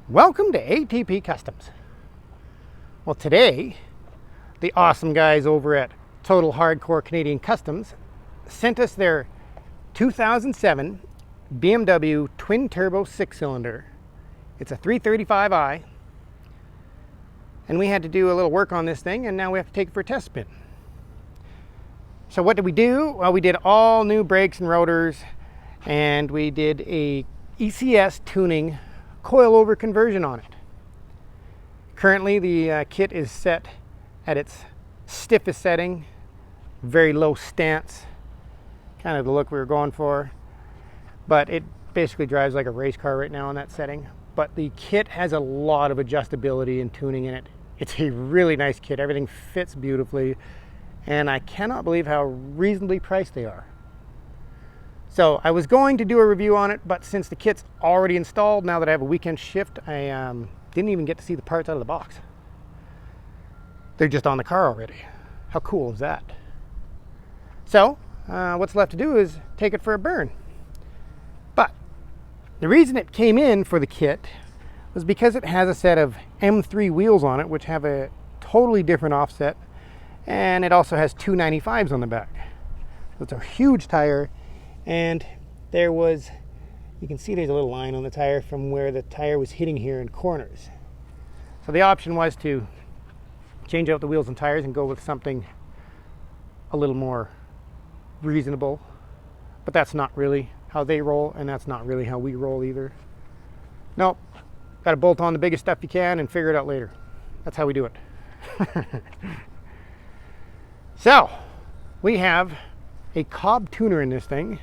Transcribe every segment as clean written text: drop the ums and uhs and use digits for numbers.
Welcome to ATP Customs. Well, today, the awesome guys over at Total Hardcore Canadian Customs sent us their 2007 BMW twin turbo 6-cylinder. It's a 335i, and we had to do a little work on this thing, and now we have to take it for a test spin. So what did we do? Well, we did all new brakes and rotors, and we did a ECS tuning coilover conversion on it. Currently the kit is set at its stiffest setting, very low stance, kind of the look we were going for, but it basically drives like a race car right now in that setting. But the kit has a lot of adjustability and tuning in it. It's a really nice kit. Everything fits beautifully, and I cannot believe how reasonably priced they are. So I was going to do a review on it, but since the kit's already installed, now that I have a weekend shift, I didn't even get to see the parts out of the box. They're just on the car already. How cool is that? So what's left to do is take it for a burn. But the reason it came in for the kit was because it has a set of M3 wheels on it, which have a totally different offset, and it also has 295s on the back. So it's a huge tire. And there was, you can see there's a little line on the tire from where the tire was hitting here in corners. So the option was to change out the wheels and tires and go with something a little more reasonable. But that's not really how they roll, and that's not really how we roll either. Nope, got to bolt on the biggest stuff you can and figure it out later. That's how we do it. So, we have a Cobb tuner in this thing.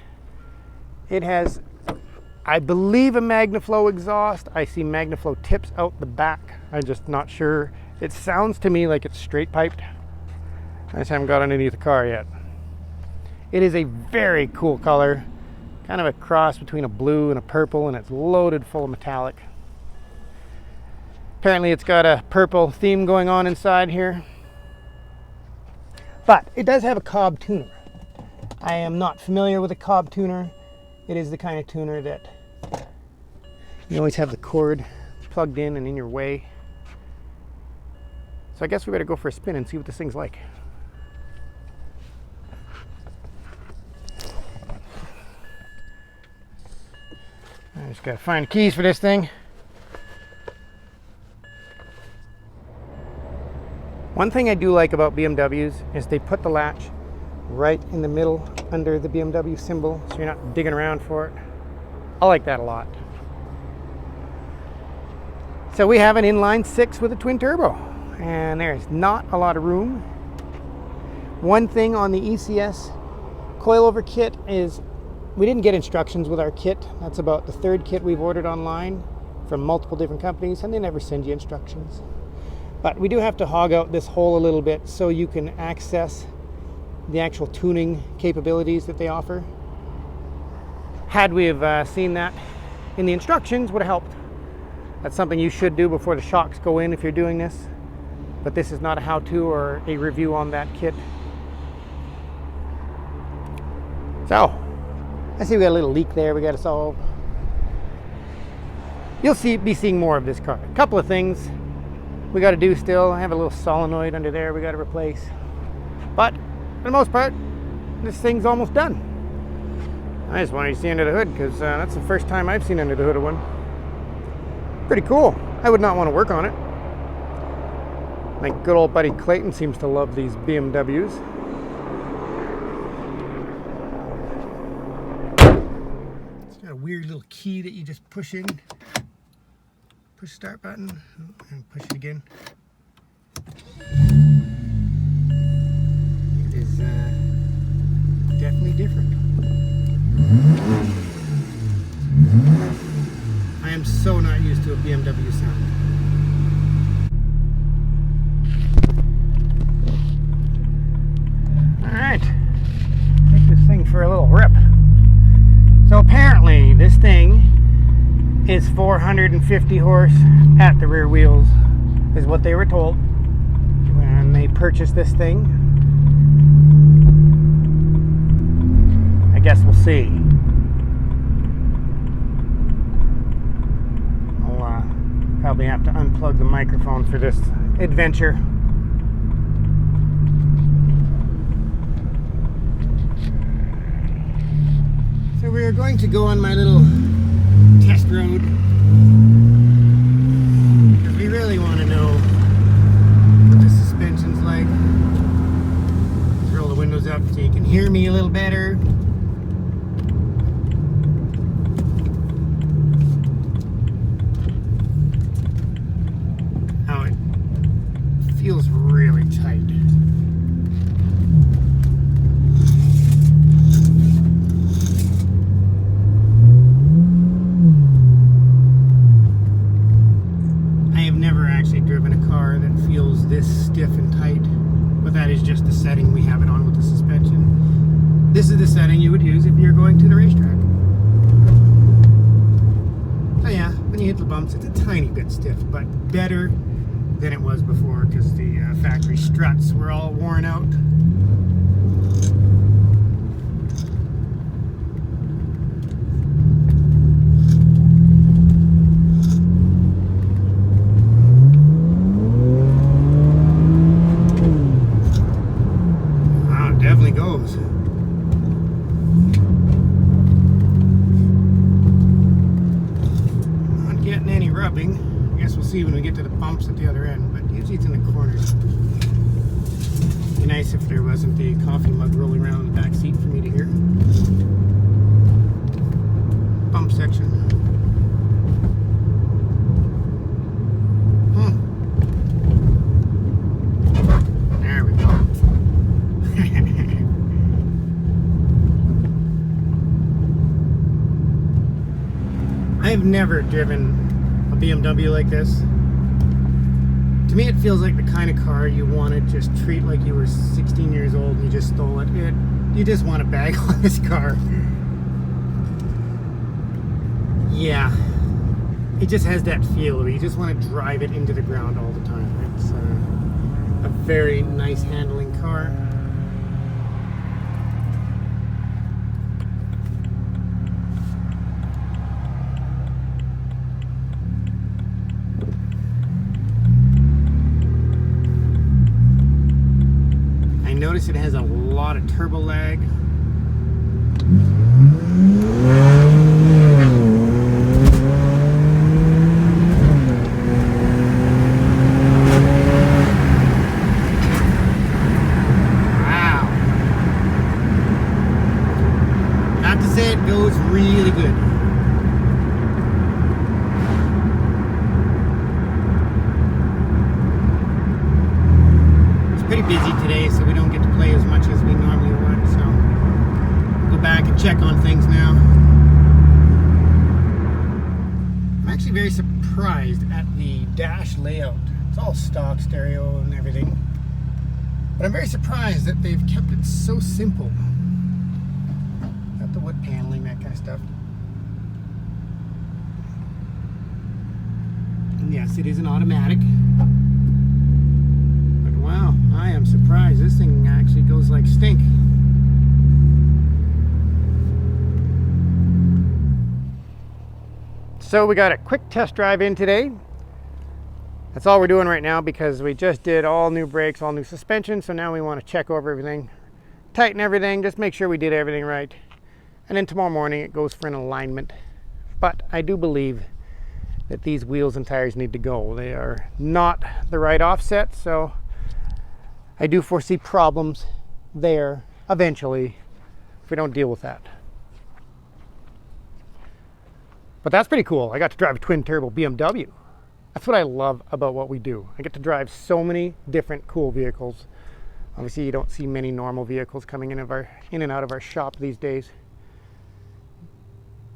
It has, I believe, a MagnaFlow exhaust. I see MagnaFlow tips out the back. I'm just not sure. It sounds to me like it's straight piped. I just haven't got underneath the car yet. It is a very cool color, kind of a cross between a blue and a purple, and it's loaded full of metallic. Apparently it's got a purple theme going on inside here. But it does have a Cobb tuner. I am not familiar with a Cobb tuner. It is the kind of tuner that you always have the cord plugged in and in your way. So I guess we better go for a spin and see what this thing's like. I just gotta find keys for this thing. One thing I do like about BMWs is they put the latch right in the middle under the BMW symbol, so you're not digging around for it. I like that a lot. So we have an inline 6 with a twin turbo, and there's not a lot of room. One thing on the ECS coilover kit is we didn't get instructions with our kit. That's about the third kit we've ordered online from multiple different companies, and they never send you instructions. But we do have to hog out this hole a little bit so you can access the actual tuning capabilities that they offer. Had we have seen that in the instructions, would have helped. That's something you should do before the shocks go in if you're doing this. But this is not a how-to or a review on that kit. So, I see we got a little leak there we got to solve. You'll be seeing more of this car. A couple of things we got to do still. I have a little solenoid under there we got to replace. But for the most part, this thing's almost done. I just wanted to see under the hood because that's the first time I've seen under the hood of one. Pretty cool. I would not want to work on it. My good old buddy Clayton seems to love these BMWs. It's got a weird little key that you just push in. Push the start button and push it again. Definitely different. I am so not used to a BMW sound. Alright, take this thing for a little rip. So apparently this thing is 450 horse at the rear wheels, is what they were told when they purchased this thing. Guess we'll see. I'll probably have to unplug the microphone for this adventure. So we are going to go on my little test road, because we really want to know what the suspension's like. Let's roll the windows up so you can hear me a little better. How it feels really tight. This stiff and tight, but that is just the setting we have it on with the suspension. This is the setting you would use if you're going to the racetrack. So yeah, when you hit the bumps, it's a tiny bit stiff, but better than it was before, because the factory struts were all worn out. I guess we'll see when we get to the bumps at the other end, but usually it's in the corners. It'd be nice if there wasn't the coffee mug rolling around in the back seat for me to hear. Bump section. There we go. I've never driven a BMW like this. To me, it feels like the kind of car you want to just treat like you were 16 years old and you just stole it. You just want to bag on this car. Yeah, it just has that feel where you just want to drive it into the ground all the time. It's a very nice handling car. Notice it has a lot of turbo lag. Wow. Not to say it goes really good. Pretty busy today, so we don't get to play as much as we normally would, so we'll go back and check on things now. I'm actually very surprised at the dash layout. It's all stock stereo and everything, but I'm very surprised that they've kept it so simple. Got the wood paneling, that kind of stuff. And yes, it is an automatic. Wow, I am surprised. This thing actually goes like stink. So we got a quick test drive in today. That's all we're doing right now because we just did all new brakes, all new suspension. So now we want to check over everything, tighten everything, just make sure we did everything right. And then tomorrow morning it goes for an alignment. But I do believe that these wheels and tires need to go. They are not the right offset, so I do foresee problems there eventually if we don't deal with that. But that's pretty cool. I got to drive a twin turbo BMW. That's what I love about what we do. I get to drive so many different cool vehicles. Obviously you don't see many normal vehicles coming in and out of our shop these days.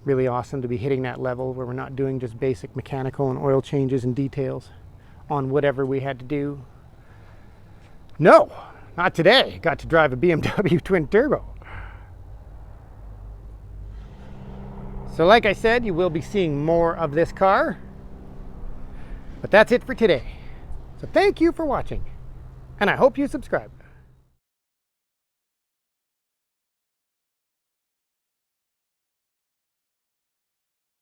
Really awesome to be hitting that level where we're not doing just basic mechanical and oil changes and details on whatever we had to do. No, not today. Got to drive a BMW twin turbo. So like I said, you will be seeing more of this car. But that's it for today. So thank you for watching, and I hope you subscribe.